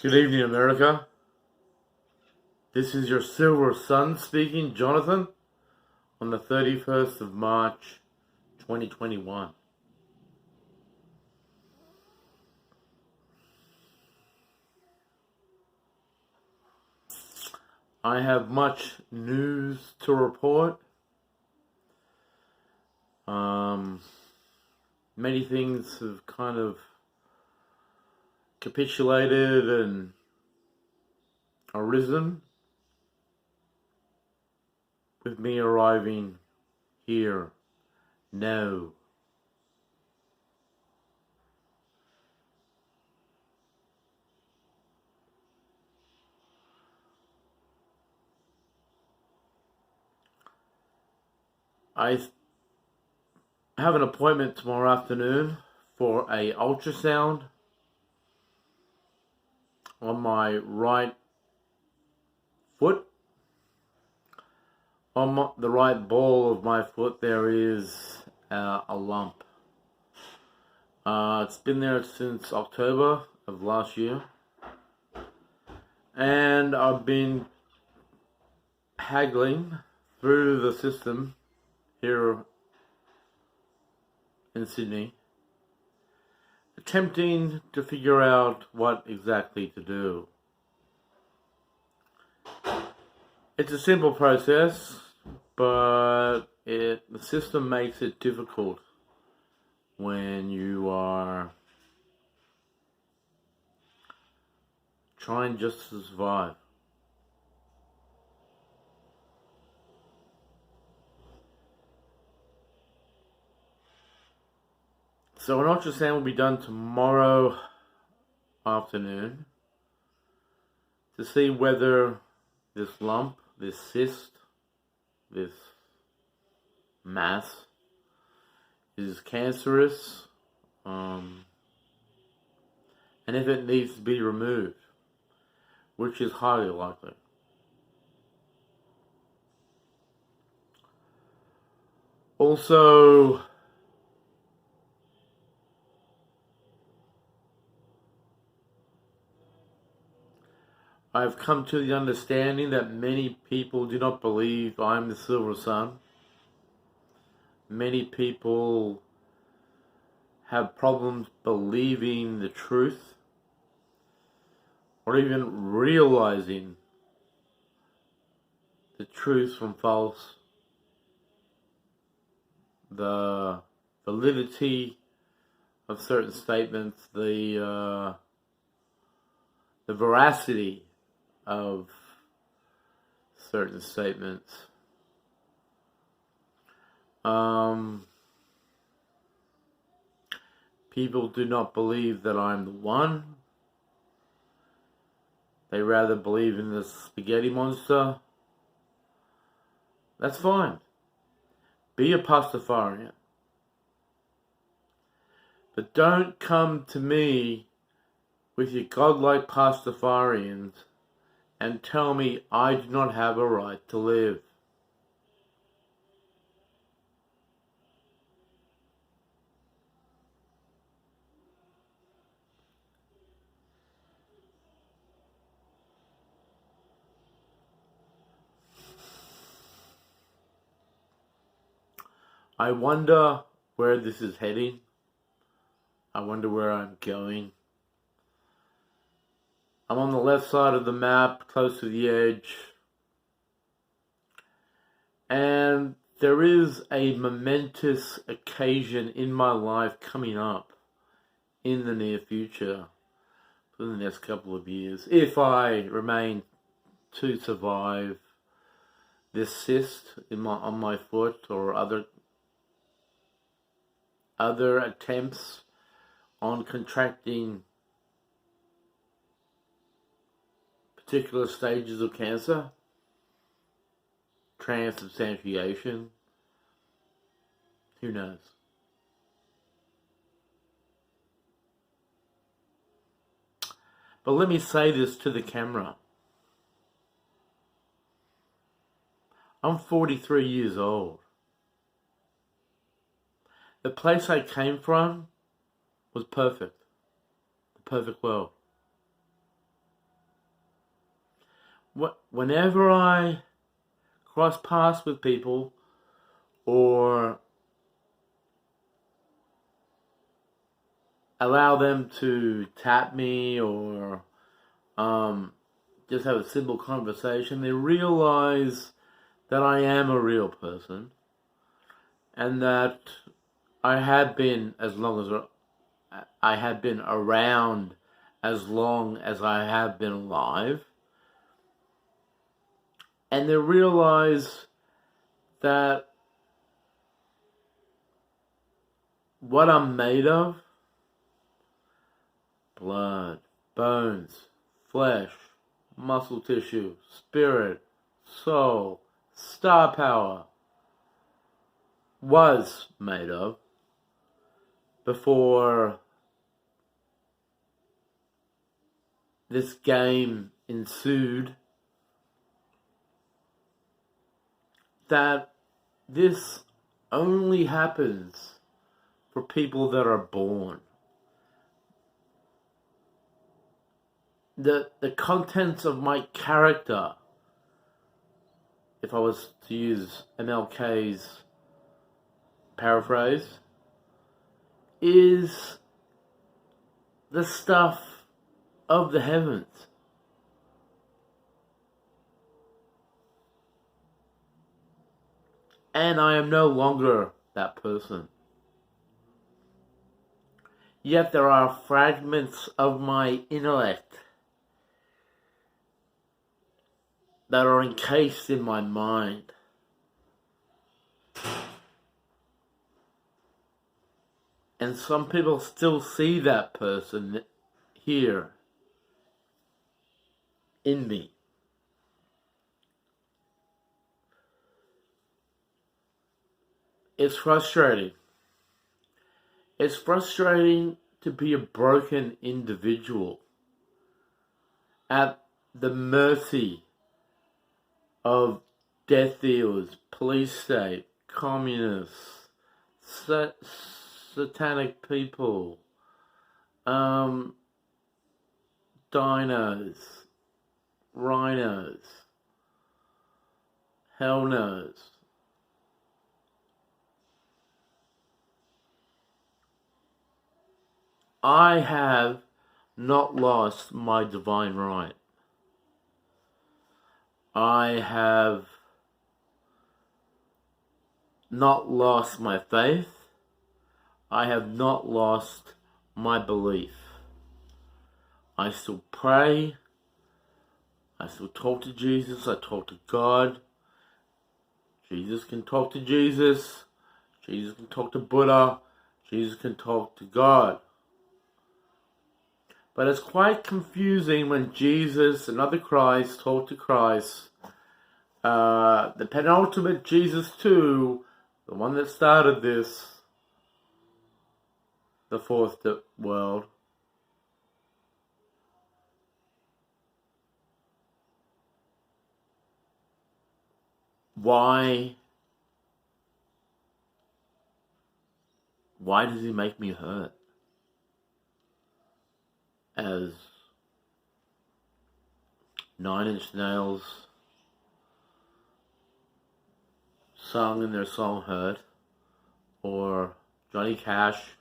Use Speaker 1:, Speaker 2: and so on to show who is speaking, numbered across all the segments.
Speaker 1: Good evening, America. This is your silver son speaking, Jonathon, on the 31st of March, 2021. I have much news to report. Many things have kind of capitulated and arisen with me arriving here now. I have an appointment tomorrow afternoon for a ultrasound on my right foot. On the right ball of my foot there is a lump. It's been there since October of last year, and I've been haggling through the system here in Sydney, attempting to figure out what exactly to do. It's a simple process, but the system makes it difficult when you are trying just to survive. So an ultrasound will be done tomorrow afternoon to see whether this lump, this cyst, this mass is cancerous, and if it needs to be removed, which is highly likely. Also, I've come to the understanding that many people do not believe I'm the Silver Sun. Many people have problems believing the truth or even realizing the truth from false, the validity of certain statements, the veracity of certain statements. People do not believe that I'm the one. They rather believe in the spaghetti monster. That's fine. Be a Pastafarian. But don't come to me with your godlike Pastafarians and tell me I do not have a right to live. I wonder where this is heading. I wonder where I'm going. I'm on the left side of the map, close to the edge. And there is a momentous occasion in my life coming up in the near future, for the next couple of years, if I remain to survive this cyst on my foot or other attempts on contracting particular stages of cancer, transubstantiation, who knows? But let me say this to the camera. I'm 43 years old. The place I came from was perfect. The perfect world. whenever I cross paths with people or allow them to tap me or just have a simple conversation, they realize that I am a real person and that I have been around as long as I have been alive. And they realize that what I'm made of, blood, bones, flesh, muscle tissue, spirit, soul, star power, was made of before this game ensued, that this only happens for people that are born. The contents of my character, if I was to use MLK's paraphrase, is the stuff of the heavens. And I am no longer that person. Yet there are fragments of my intellect that are encased in my mind. And some people still see that person here in me. It's frustrating. It's frustrating to be a broken individual at the mercy of death dealers, police state, communists, satanic people, dinos, rhinos, hell knows. I have not lost my divine right. I have not lost my faith. I have not lost my belief. I still pray. I still talk to Jesus. I talk to God. Jesus can talk to Jesus. Jesus can talk to Buddha. Jesus can talk to God. But it's quite confusing when Jesus, another Christ, talk to Christ. The penultimate Jesus too, the one that started this, the fourth world. Why does he make me hurt? As Nine Inch Nails sung in their song Hurt, or Johnny Cash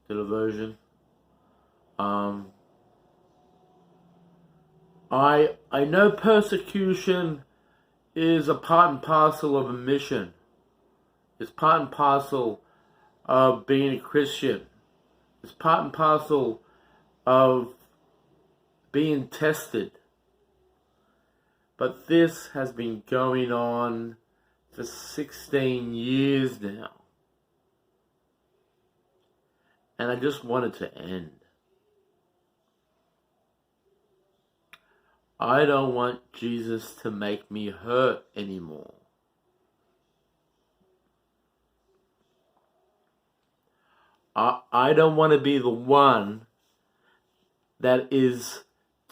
Speaker 1: did a version. I know persecution is a part and parcel of a mission. It's part and parcel of being a Christian. It's part and parcel of being tested. But this has been going on for 16 years now. And I just want it to end. I don't want Jesus to make me hurt anymore. I don't want to be the one that is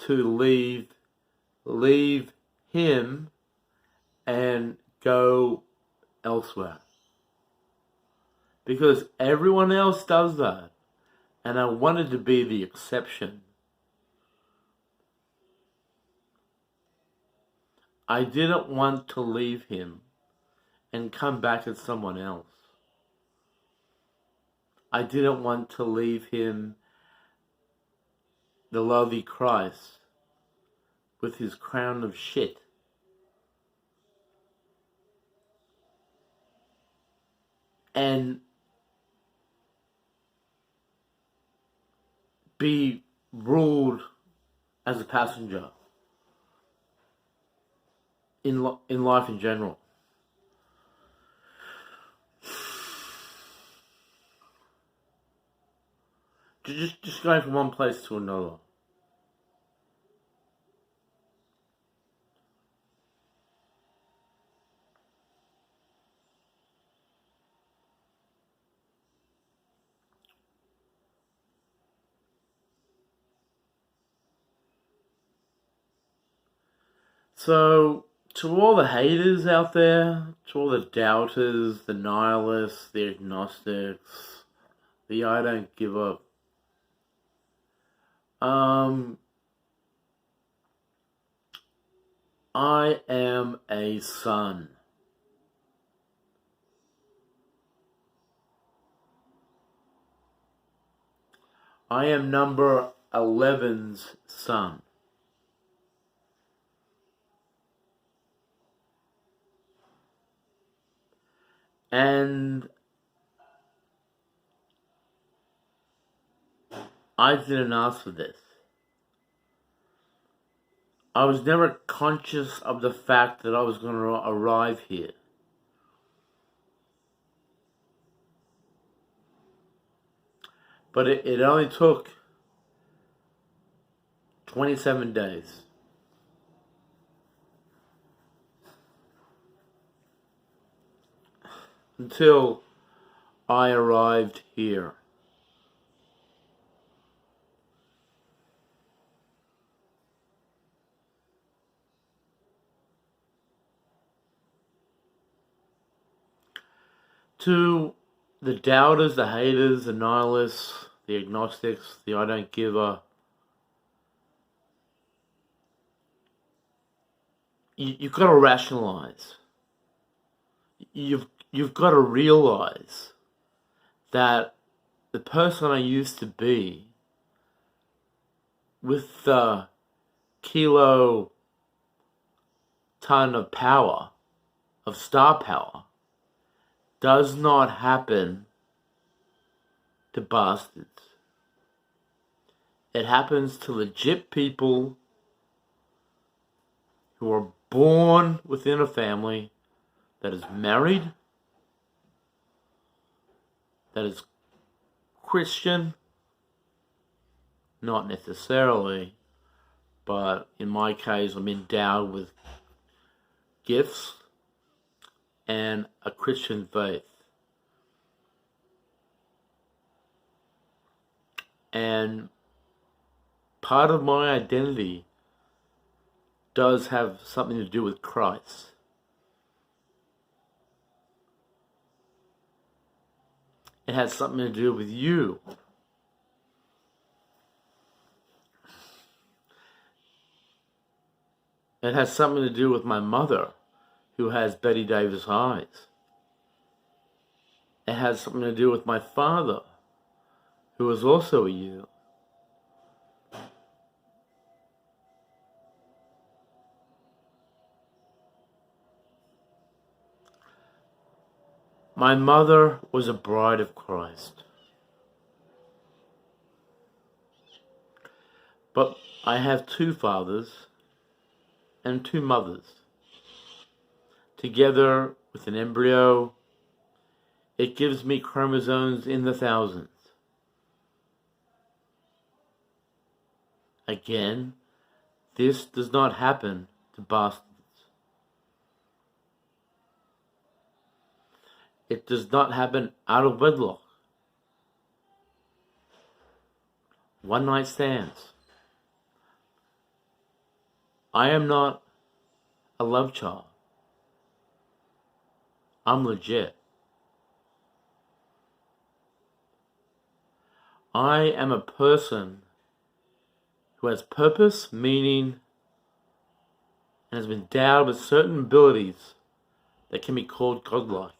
Speaker 1: to leave him and go elsewhere. Because everyone else does that. And I wanted to be the exception. I didn't want to leave him and come back as someone else. I didn't want to leave him, the lovely Christ, with his crown of shit. And be ruled as a passenger in life in general. Just going from one place to another. So, to all the haters out there, to all the doubters, the nihilists, the agnostics, the I don't give up. I am a son. I am number 11's son. And I didn't ask for this. I was never conscious of the fact that I was going to arrive here. But it only took 27 days. Until I arrived here. To the doubters, the haters, the nihilists, the agnostics, the I don't give a, you've got to rationalize. You've got to realize that the person I used to be, with the ton of power, of star power, does not happen to bastards. It happens to legit people who are born within a family that is married, that is Christian, not necessarily, but in my case I'm endowed with gifts and a Christian faith. And part of my identity does have something to do with Christ. It has something to do with you. It has something to do with my mother, who has Betty Davis eyes. It has something to do with my father, who is also a you. My mother was a bride of Christ. But I have two fathers and two mothers. Together with an embryo, it gives me chromosomes in the thousands. Again, this does not happen to bastards. It does not happen out of wedlock. One night stands. I am not a love child. I'm legit. I am a person who has purpose, meaning, and has been endowed with certain abilities that can be called godlike.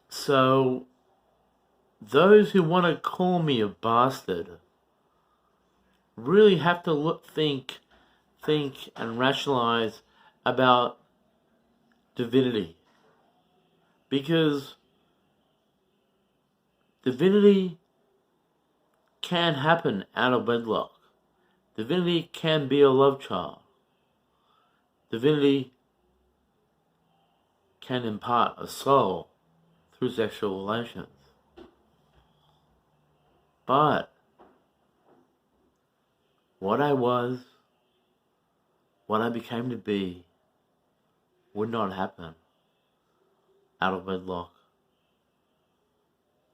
Speaker 1: So, those who want to call me a bastard really have to think and rationalize about divinity. Because divinity can happen out of wedlock. Divinity can be a love child. Divinity can impart a soul through sexual relations. But what I was, what I became to be, would not happen out of wedlock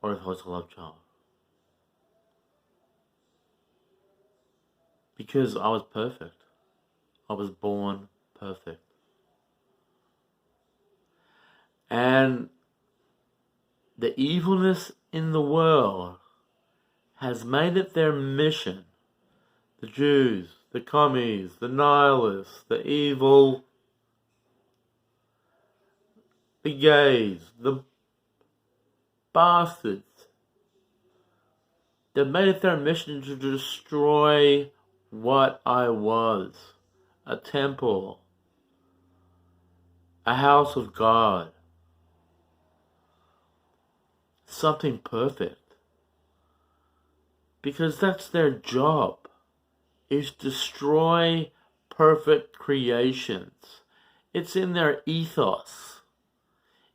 Speaker 1: or if I was a love child. Because I was perfect. I was born perfect. And the evilness in the world has made it their mission. The Jews, the commies, the nihilists, the evil, the gays, the bastards. They've made it their mission to destroy what I was. A temple. A house of God. Something perfect. Because that's their job. Is destroy perfect creations. It's in their ethos.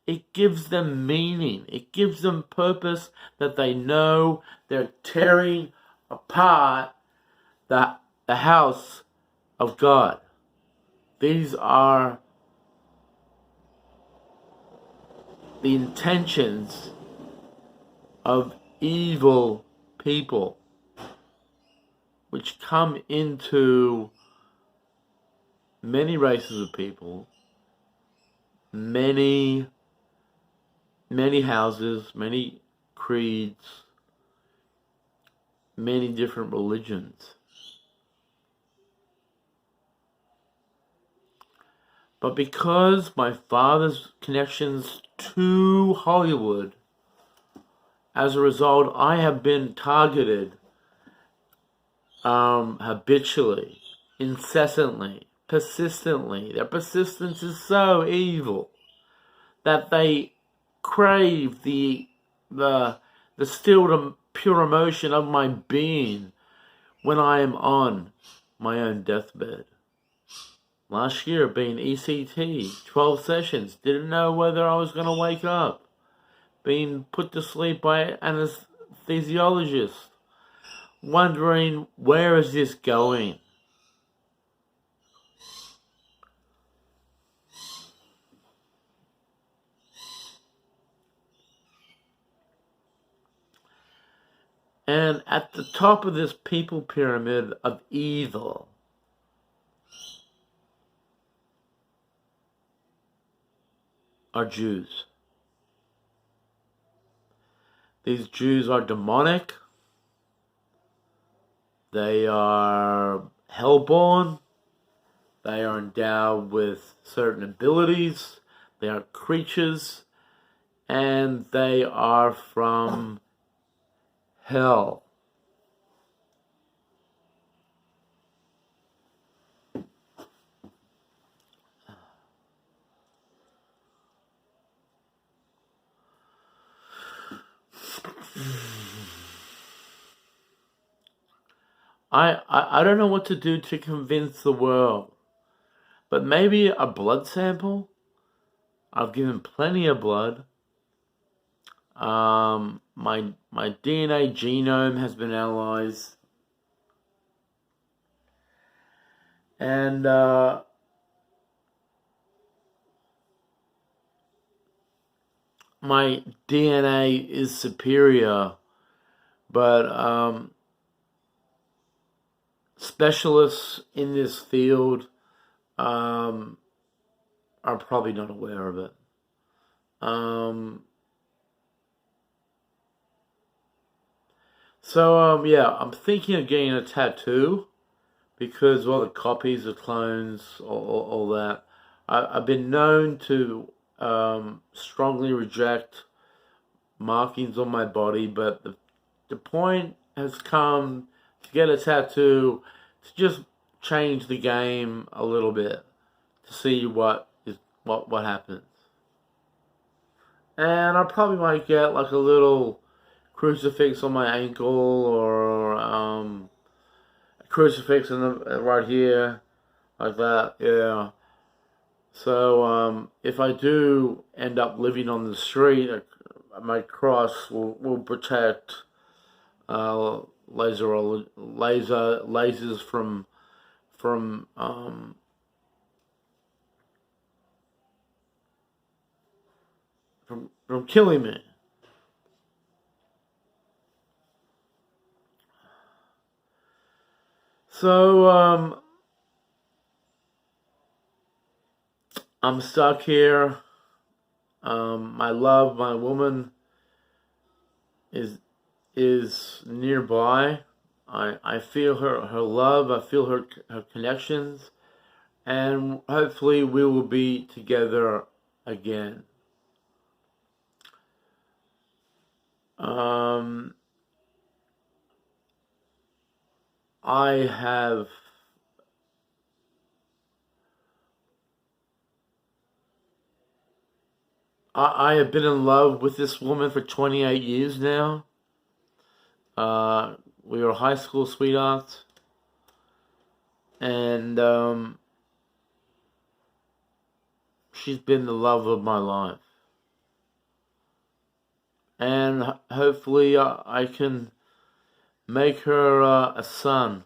Speaker 1: It gives them meaning. It gives them purpose that they know they're tearing apart the house of God. These are the intentions of evil people which come into many races of people, many houses, many creeds, many different religions. But because my father's connections to Hollywood, as a result, I have been targeted habitually, incessantly, persistently. Their persistence is so evil that they crave the still pure emotion of my being when I am on my own deathbed. Last year, being ECT, 12 sessions, didn't know whether I was going to wake up. Being put to sleep by an anesthesiologist, wondering, where is this going? And at the top of this people pyramid of evil are Jews. These Jews are demonic. They are hellborn. They are endowed with certain abilities. They are creatures. And they are from hell. I don't know what to do to convince the world. But maybe a blood sample? I've given plenty of blood. My DNA genome has been analyzed. And my DNA is superior But specialists in this field are probably not aware of it. Yeah, I'm thinking of getting a tattoo because all the copies, the clones, all that. I've been known to strongly reject markings on my body, but the point has come to get a tattoo to just change the game a little bit to see what happens. And I probably might get like a little crucifix on my ankle or a crucifix right here like that. Yeah. So if I do end up living on the street, my cross will protect lasers from from killing me. So I'm stuck here. My love, my woman, is nearby. I feel her love. I feel her connections, and hopefully we will be together again. I have I have been in love with this woman for 28 years now. We were high school sweethearts, and she's been the love of my life. And hopefully I can make her a son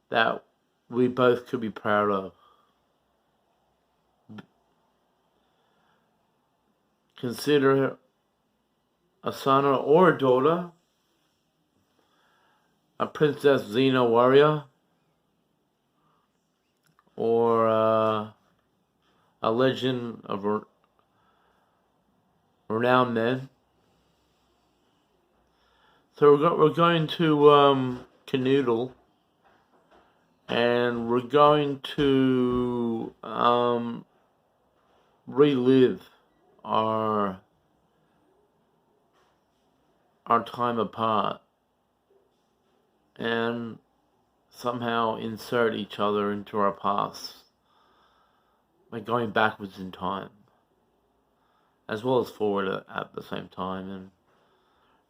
Speaker 1: that we both could be proud of. Consider her a son or a daughter, a Princess Xena warrior, or a legend of renowned men. So we're going to canoodle, and we're going to relive our time apart, and somehow insert each other into our past by going backwards in time, as well as forward at the same time,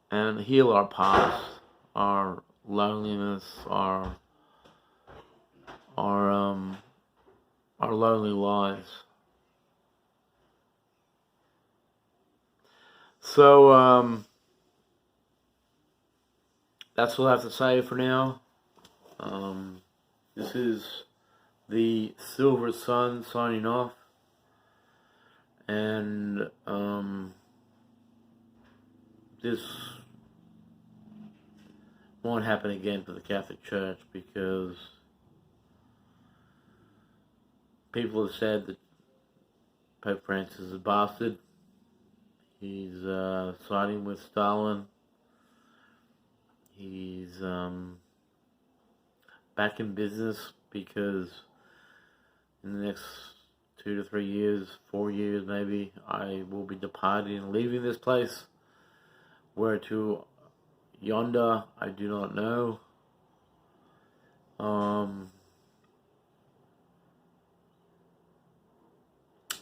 Speaker 1: and heal our past, our loneliness, our lonely lives. So that's all I have to say for now. This is the Silver Sun signing off, and this won't happen again for the Catholic Church because people have said that Pope Francis is a bastard. He's siding with Stalin. He's back in business because in the next 2 to 3 years, 4 years maybe, I will be departing and leaving this place. Where to yonder, I do not know.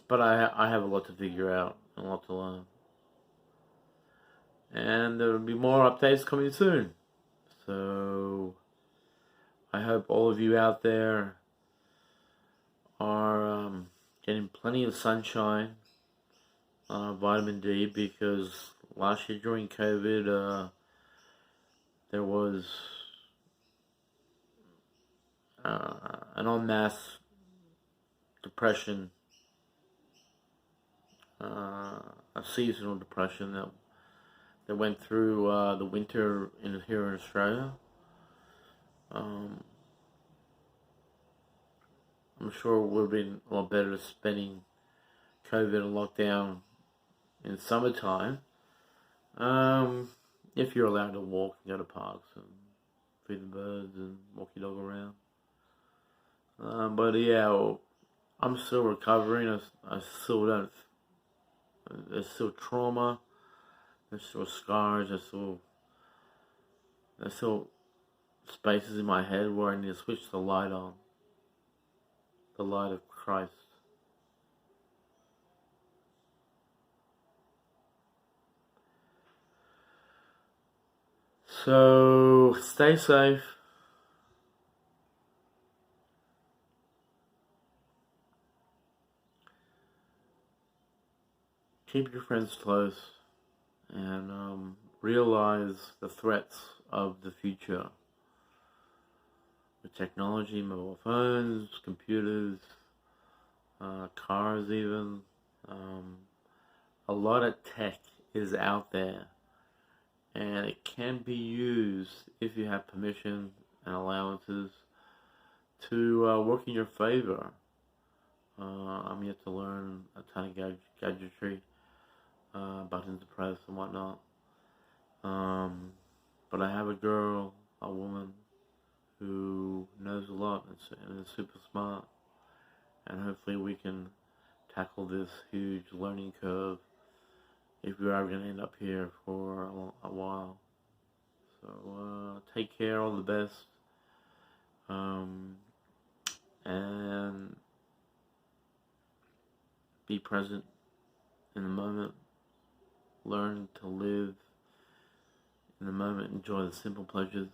Speaker 1: But I have a lot to figure out and a lot to learn. And there will be more updates coming soon. So I hope all of you out there are getting plenty of sunshine, vitamin D, because last year during COVID, there was an en masse depression, a seasonal depression that went through the winter here in Australia. Um, I'm sure it would have been a lot better spending COVID and lockdown in summertime. If you're allowed to walk and go to parks and feed the birds and walk your dog around. But yeah, well, I'm still recovering. I still don't. There's still trauma. There's still scars. There's still spaces in my head where I need to switch the light on. The light of Christ. So stay safe. Keep your friends close. And realize the threats of the future. With technology, mobile phones, computers, cars even. A lot of tech is out there, and it can be used, if you have permission and allowances, to work in your favor. I'm yet to learn a ton of gadgetry, buttons to press and whatnot. But I have a woman, who knows a lot and is super smart, and hopefully we can tackle this huge learning curve if we're ever going to end up here for a while. So take care, all the best, and be present in the moment. Learn to live in the moment. Enjoy the simple pleasures,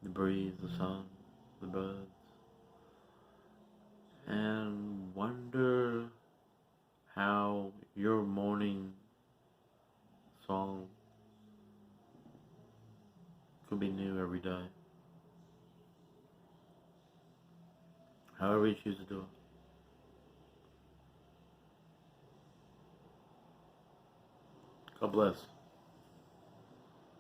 Speaker 1: the breeze, the sun, the birds, and wonder how your morning song could be new every day. However you choose to do it. God bless.